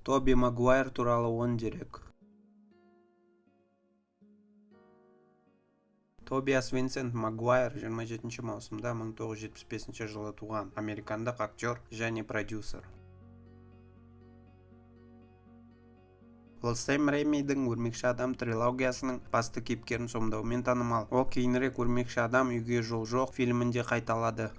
Тоби Магуайр туралы 10 дерек. Тобиас Винсент Магуайр 27 маусымда 1975 жылы туған американдық актер және продюсер. Ол Сэм Рэймидің «Өрмекші адам» трилогиясының басты кейіпкерін сомдаумен танымал. Ол кейінірек «Өрмекші адам. Үйге жол жоқ» фильмінде қайталады.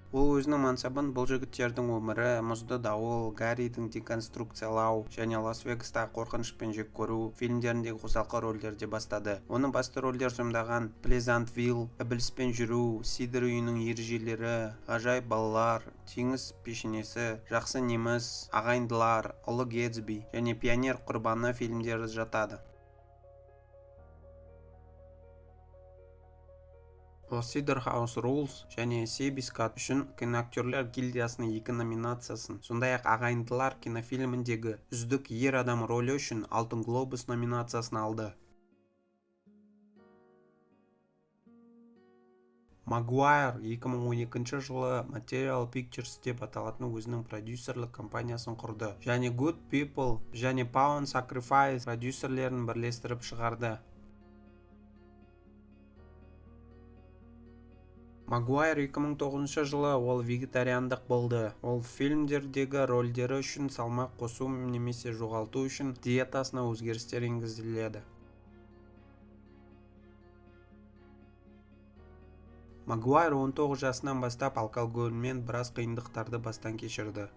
Ол өзінің мансабын бұл жігіттердің өмірі, мұзды дауыл, Гарридің деконструкциялау және Лас-Вегаста қорқыныш пен жек көру фильмдеріндегі қосалқы рөлдерде бастады. Оны басты рөлдер сомдаған Плезантвилл, Ібіліспен жүру, Сидр үйінің ережелері, Ғажайып балалар, Теңіз пешенесі, Жақсы неміс, Ағайындылар, Ұлы Гетсби және Пионер құрбаны фильмдері жатады. Ол Сидр Хаус Рулс және Сейбискат үшін киноактерлер гильдиясының 2 номинациясын, сондай-ақ Ағайындылар кинофильміндегі үздік ер адам рөлі үшін Алтын глобус номинациясын алды. Магуайр 2012 жылы Material Pictures деп аталатын өзінің продюсерлік компаниясын құрды және Good People және Pawn Sacrifice продюсерлерін бірлестіріп шығарды. Магуайр 2009 жылы ол вегетариандық болды. Ол фильмдердегі рөлдері үшін салмақ қосу немесе жоғалту үшін диетасына өзгерістер енгізіледі. Магуайр 19 жасынан бастап алкогольмен біраз қиындықтарды бастан кешірді.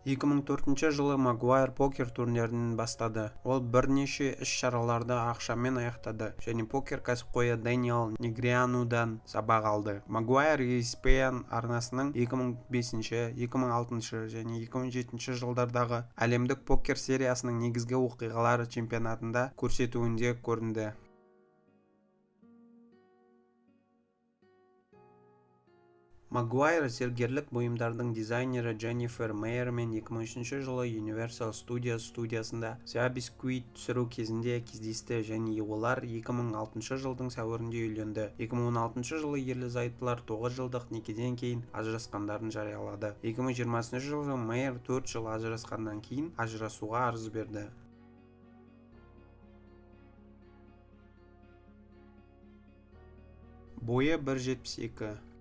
2004 жылы Магуайр покер турнирін бастады. Ол бірнеше іс-шараларды ақшамен аяқтады және покер кәсіпқойы Дэниел Негрианудан сабақ алды. Магуайр ESPN арнасының 2005, 2006 және 2007 жылдардағы әлемдік покер сериясының негізгі оқиғалары чемпионатында көрсетуінде көрінді. Магуайр зергерлік бұйымдардың дизайнері Дженнифер Мейермен 2003 жылы Universal Studios студиясында The Biscuit түсіру кезінде кездесті және олар 2006 жылдың сәуірінде үйленді. 2016 жылы ерлі-зайыптылар 9 жылдық некеден кейін ажырасқандарын жариялады. 2020 жылы Мейер 4 жыл ажырасқаннан кейін ажырасуға арыз берді. Бойы 1,72.